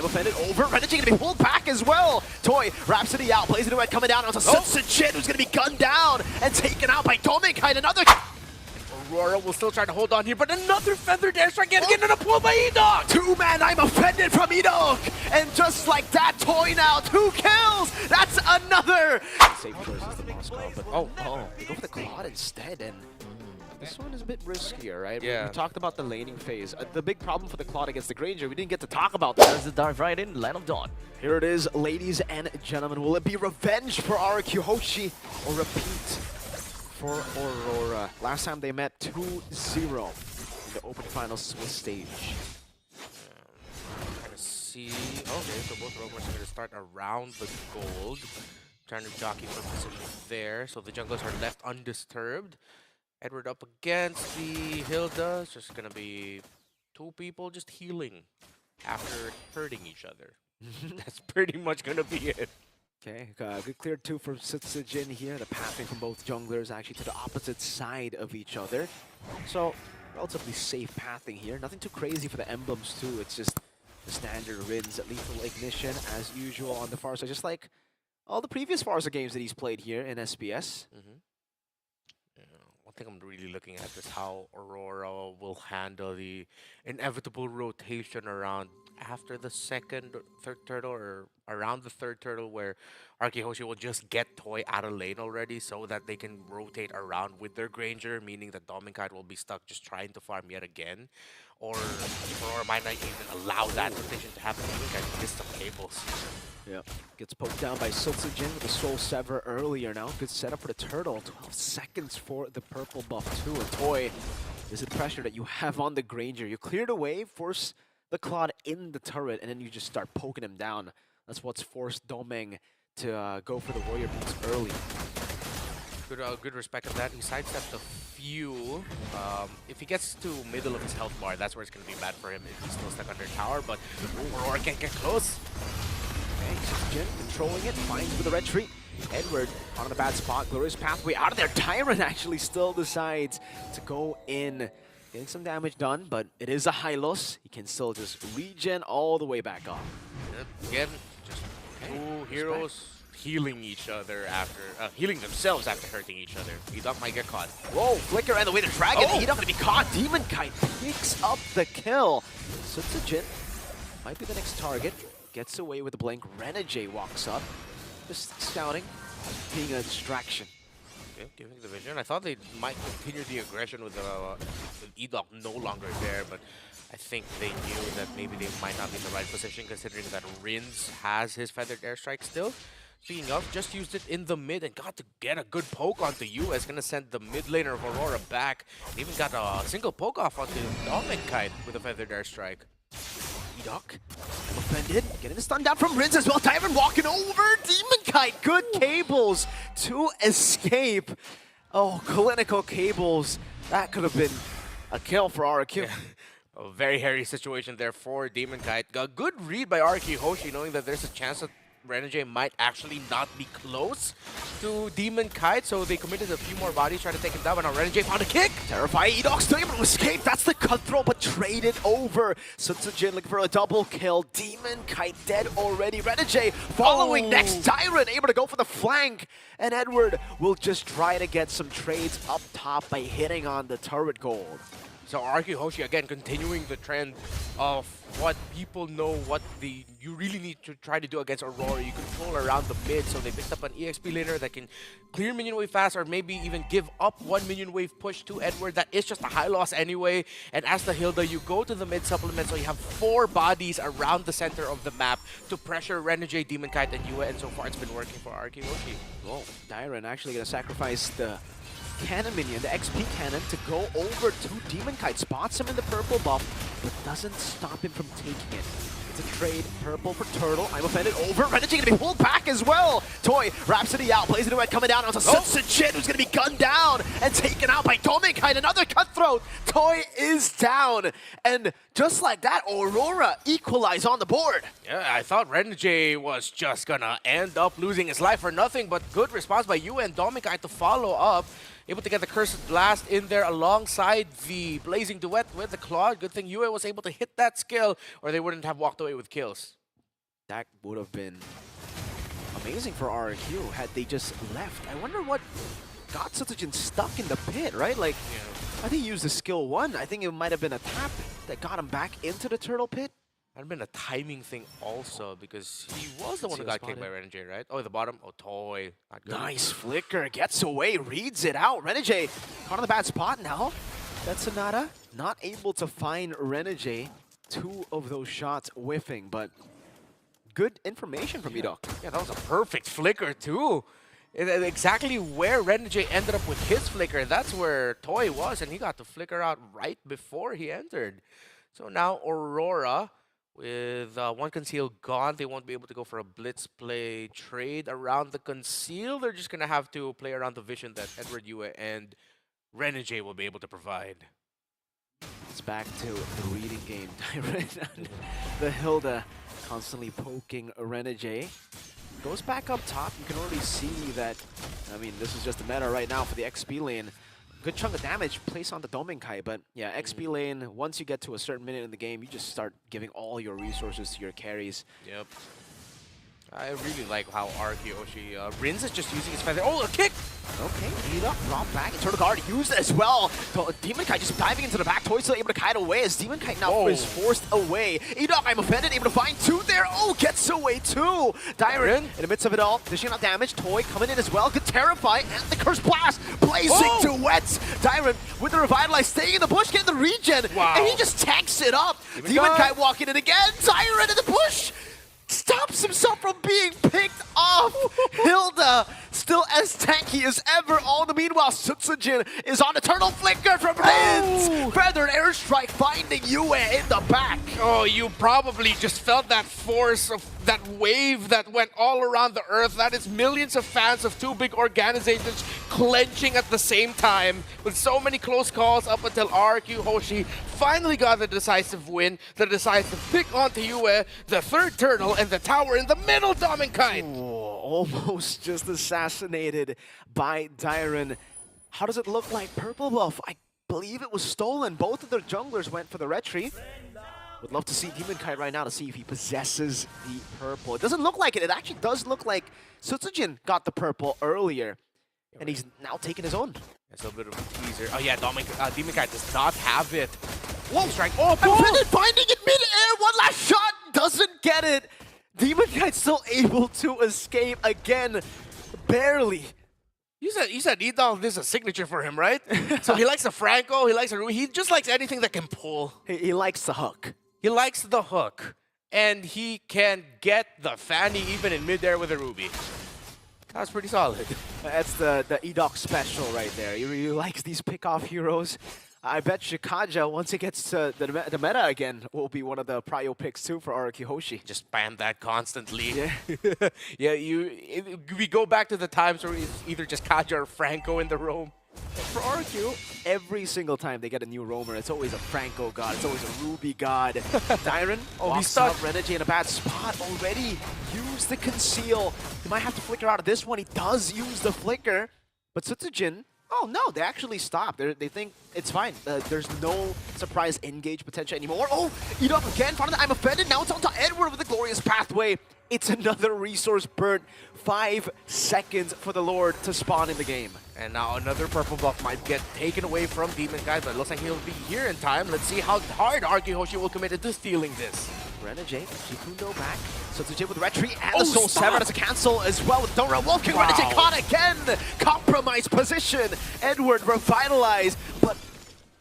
offended over. Renegade gonna be pulled back as well. Toy, Rhapsody out, plays it away, coming down onto Jin, who's gonna be gunned down and taken out by Dominic. Another. Aurora will still try to hold on here, but another feathered airstrike getting into the pull by Edok! Two-man, I'm offended from Edok! And just like that, Toy now, 2 kills! That's another! Safe choice is the boss call, but they go for the Claude instead, and this one is a bit riskier, right? Yeah. We talked about the laning phase. The big problem for the Claude against the Granger, we didn't get to talk about that. As the dive right in, Land of Dawn. Here it is, ladies and gentlemen. Will it be revenge for RRQ HOSHI or repeat for Aurora? Last time they met 2-0 in the Open Finals Swiss stage. Trying to see. Okay, so both robots are going to start around the gold. Trying to jockey for position there, so the junglers are left undisturbed. Edward up against the Hilda. It's just going to be 2 people just healing after hurting each other. That's pretty much going to be it. Okay, good clear 2 for Jin here. The pathing from both junglers actually to the opposite side of each other. So, relatively safe pathing here. Nothing too crazy for the emblems too. It's just the standard Rins, lethal ignition as usual on the Farsa, just like all the previous Farsa games that he's played here in SBS. One thing I'm really looking at is how Aurora will handle the inevitable rotation around after the second or third turtle, or around the third turtle, where RRQ HOSHI will just get Toy out of lane already so that they can rotate around with their Granger, meaning that Dominkite will be stuck just trying to farm yet again. Or Aurora might not even allow that rotation to happen. Dominkite missed some cables. Yeah, gets poked down by Jin with the Soul Sever earlier now. Good setup for the turtle. 12 seconds for the purple buff too. And Toy, this is the pressure that you have on the Granger. You cleared away, force the Claude in the turret, and then you just start poking him down. That's what's forced Domeng to go for the Warrior Beats early. Good respect of that. He sidestepped a few. If he gets to middle of his health bar, that's where it's going to be bad for him if he's still stuck under tower. But Aurora can't get close. Jin controlling it, finds with the red tree. Edward on a bad spot. Glorious pathway out of there. Tyrant actually still decides to go in. Getting some damage done, but it is a Hylos. He can still just regen all the way back up. Again, just 2 heroes healing each other after, healing themselves after hurting each other. Edok might get caught. Whoa, Flicker and the way the dragon. Edok gonna be caught. Demonkite picks up the kill. Jin might be the next target. Gets away with a blink. Renegade walks up. Just scouting, being a distraction. Okay, giving the vision. I thought they might continue the aggression with Edok no longer there, but I think they knew that maybe they might not be in the right position considering that Rins has his feathered airstrike still. Speaking of, just used it in the mid and got to get a good poke onto US. Gonna send the mid laner of Aurora back. Even got a single poke off onto Dominkite with a feathered airstrike. Edok, I'm offended. Getting the stun down from Rins as well. Tyrant walking over. Demonkite, good cables to escape. Oh, clinical cables. That could have been a kill for RRQ. Yeah. A very hairy situation there for Demonkite. A good read by RRQ HOSHI, knowing that there's a chance that Renegade might actually not be close to Demonkite, so they committed a few more bodies trying to take him down, but now Renegade found a kick! Terrifying Edok still able to escape, that's the cutthroat, but traded over. Jin looking for a double kill, Demonkite dead already, Renegade following next, Tyrant able to go for the flank, and Edward will just try to get some trades up top by hitting on the turret gold. So RRQ HOSHI again continuing the trend of what people know what you really need to try to do against Aurora. You control around the mid, so they picked up an EXP laner that can clear minion wave fast or maybe even give up 1 minion wave push to Edward. That is just a high loss anyway. And as the Hilda, you go to the mid supplement, so you have 4 bodies around the center of the map to pressure Renegade, Demonkite, and Yue, and so far it's been working for RRQ HOSHI. Whoa, Dyron actually gonna sacrifice the cannon minion, the XP cannon, to go over to Demonkite. Spots him in the purple buff, but doesn't stop him from taking it. It's a trade, purple for turtle. I'm offended over. Renegade gonna be pulled back as well. Toy, Rhapsody out, plays it away, coming down onto Jin, who's gonna be gunned down and taken out by Dominkite. Another cutthroat. Toy is down, and just like that, Aurora equalize on the board. Yeah, I thought Renegade was just gonna end up losing his life for nothing, but good response by Yue and Dominkite to follow up. Able to get the Cursed Blast in there alongside the Blazing Duet with the Claude. Good thing Yue was able to hit that skill, or they wouldn't have walked away with kills. That would have been amazing for RRQ had they just left. I wonder what got Sutsujin stuck in the pit, right? Like, I think he used the skill 1. I think it might have been a tap that got him back into the turtle pit. Might have been a timing thing also, because he was the one who got kicked by Renegade, right? Oh, the bottom. Oh, Toy. Not good. Nice flicker, gets away, reads it out. Renegade caught on the bad spot now. That's Sonata not able to find Renegade. 2 of those shots whiffing, but good information from Edok. Yeah, that was a perfect flicker too. Exactly where Renegade ended up with his flicker, that's where Toy was, and he got the flicker out right before he entered. So now Aurora, with one conceal gone, they won't be able to go for a blitz play trade around the conceal. They're just going to have to play around the vision that Edward Yue and Renegade will be able to provide. It's back to the reading game. The Hilda constantly poking Renegade. Goes back up top. You can already see that, I mean, this is just the meta right now for the XP lane. Good chunk of damage placed on the Dominkai, but yeah, XP lane, once you get to a certain minute in the game, you just start giving all your resources to your carries. Yep. I really like how RRQ HOSHI, Rins is just using his feather. Oh, a kick! Okay, Edok brought back. Eternal Guard used as well. Demon Kite just diving into the back. Toy still able to kite away as Demon Kite now is forced away. Edok, I'm offended, able to find 2 there. Oh, gets away too. Dyron in the midst of it all, dishing out damage. Toy coming in as well. Could terrify, and the Curse Blast blazing to wets. Dyron with the Revitalize, staying in the bush, getting the regen, and he just tanks it up. Demon Kite walking in again. Dyron in the bush. Stops himself from being picked off. Hilda still as tanky as ever. All the meanwhile, Sutsujin is on Eternal Flicker from Rins. Feathered airstrike finding Yue in the back. Oh, you probably just felt that force of that wave that went all around the earth. That is millions of fans of 2 big organizations clenching at the same time with so many close calls up until RRQ HOSHI finally got the decisive win, the decisive pick onto Yue, the 3rd turtle, and the tower in the middle, Dominkai. Almost just assassinated by Dyron. How does it look like purple buff? I believe it was stolen. Both of their junglers went for the retry. Would love to see Demon Kite right now to see if he possesses the purple. It doesn't look like it. It actually does look like Sutsujin got the purple earlier, and he's now taking his own. That's a bit of a teaser. Oh yeah, Demon Kite does not have it. Whoa, strike. Oh, finding it mid-air. One last shot. Doesn't get it. Demon Kite still able to escape again. Barely. You said Edok, this is a signature for him, right? So he likes the Franco, he likes the Ruby. He just likes anything that can pull. He likes the hook. He likes the hook. And he can get the Fanny even in midair with a Ruby. That's pretty solid. That's the Edok special right there. He really likes these pick-off heroes. I bet Shikaja, once it gets to the meta again, will be one of the prio picks too for RRQ HOSHI. Just spam that constantly. Yeah, yeah. We go back to the times where it's either just Kaja or Franco in the roam. For RRQ, every single time they get a new roamer, it's always a Franco god, it's always a Ruby god. Dyron, he's stuck. Renegade in a bad spot already. Use the conceal. He might have to flicker out of this one. He does use the flicker, but Sutsujin, oh no, they actually stopped. They think it's fine. There's no surprise engage potential anymore. Oh, Edok again, found it. I'm offended. Now it's on to Edward with a glorious pathway. It's another resource burnt. 5 seconds for the Lord to spawn in the game. And now another purple buff might get taken away from Demon Guy, but it looks like he'll be here in time. Let's see how hard RRQ HOSHI will commit to stealing this. Renegade, Shikundo back. Sutsujin with the retreat and the Soul Severed as a cancel as well with Dora Wolf King. Renegade caught again. Compromised position. Edward revitalized, but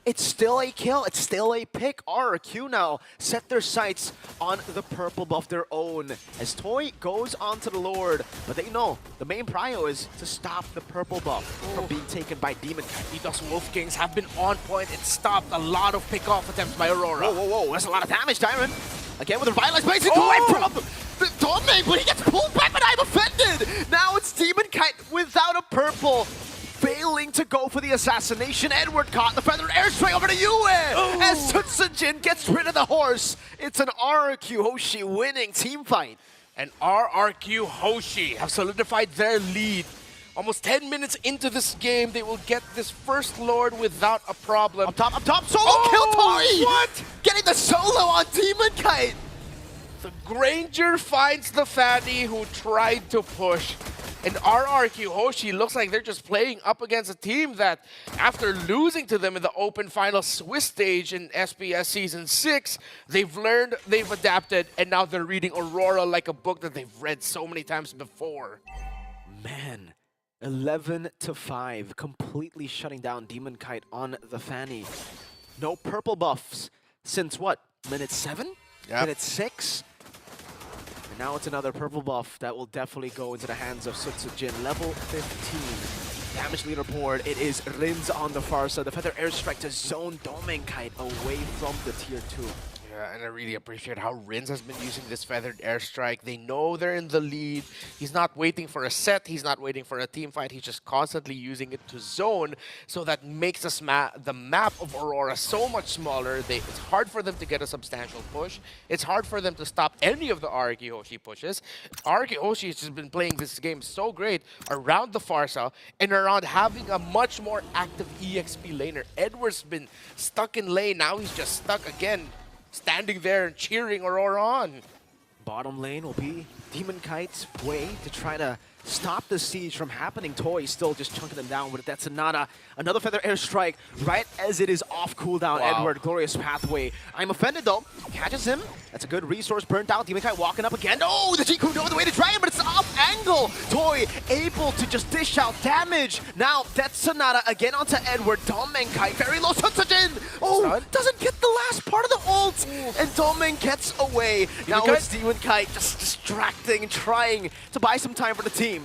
it's still a kill. It's still a pick. RRQ now set their sights on the purple buff their own as Toy goes onto the Lord, but they know the main prio is to stop the purple buff from being taken by Demon Kite. Edok's Wolf Kings have been on point. It stopped a lot of pick-off attempts by Aurora. Whoa, that's a lot of damage, Dyron. Again with a revitalized place away from the Domain, but he gets pulled back, but I'm offended. Now it's Demon Kite without a purple, failing to go for the assassination. Edward caught the feathered airstrike over to Yue as Sutsujin gets rid of the horse. It's an RRQ HOSHI winning team fight. And RRQ HOSHI have solidified their lead. Almost 10 minutes into this game, they will get this first Lord without a problem. Up top, solo kill Tori! What? Getting the solo on Demon Kite! The Granger finds the Fanny who tried to push. And RRQ HOSHI looks like they're just playing up against a team that, after losing to them in the open final Swiss stage in SPS Season 6, they've learned, they've adapted, and now they're reading Aurora like a book that they've read so many times before. Man, 11-5, completely shutting down Demon Kite on the Fanny. No purple buffs since what? Minute 7? Yep. Minute 6? And now it's another purple buff that will definitely go into the hands of Sutsujin. Level 15. Damage leaderboard, it is Rins on the far side. The Feather Airstrike to zone Demon Kite away from the tier 2. Yeah, and I really appreciate how Rins has been using this feathered airstrike. They know they're in the lead. He's not waiting for a set. He's not waiting for a team fight. He's just constantly using it to zone. So that makes the map of Aurora so much smaller. It's hard for them to get a substantial push. It's hard for them to stop any of the RRQ HOSHI pushes. RRQ HOSHI has just been playing this game so great around the Farsa and around having a much more active EXP laner. Edward's been stuck in lane. Now he's just stuck again, standing there and cheering Aurora on. Bottom lane will be Demon Kite's way to try to stop the siege from happening. Toy still just chunking them down with that's another Feather Airstrike right as it is off cooldown. Wow. Edward, glorious pathway. I'm offended though. Catches him. That's a good resource burnt out. Demon Kite walking up again. Oh, the Jiku know the way to Dragon, but it's off angle. Toy able to just dish out damage. Now Death Sonata again onto Edward. Demon Kite very low. Sutsujin. Oh, Stun. doesn't get the last part of the ult. And Demon gets away. Now it's Demon Kite just distracting and trying to buy some time for the team.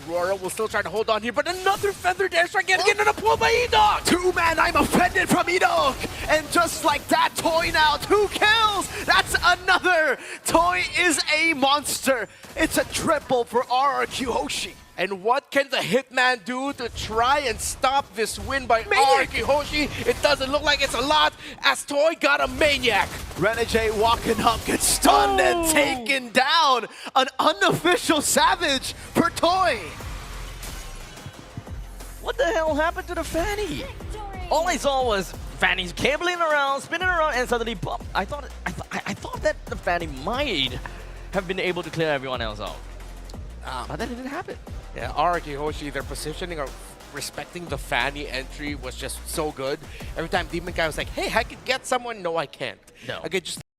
Aurora will still try to hold on here, but another feathered airstrike getting into the pull by Edok! 2-man, I'm offended from Edok! And just like that, Toy now, 2 kills! That's another! Toy is a monster! It's a triple for RRQ HOSHI. And what can the Hitman do to try and stop this win by Maniac! RRQ HOSHI? It doesn't look like it's a lot, as Toy got a Maniac! Renegade walking up, gets stunned and taken down! An unofficial Savage for Toy! What the hell happened to the Fanny? All I saw was Fanny's cabling around, spinning around, and suddenly pop. I thought that the Fanny might have been able to clear everyone else out. But that didn't happen. Yeah, RRQ HOSHI, their positioning of respecting the Fanny entry was just so good. Every time Demon Guy was like, hey, I could get someone. No, I can't. No. Okay, just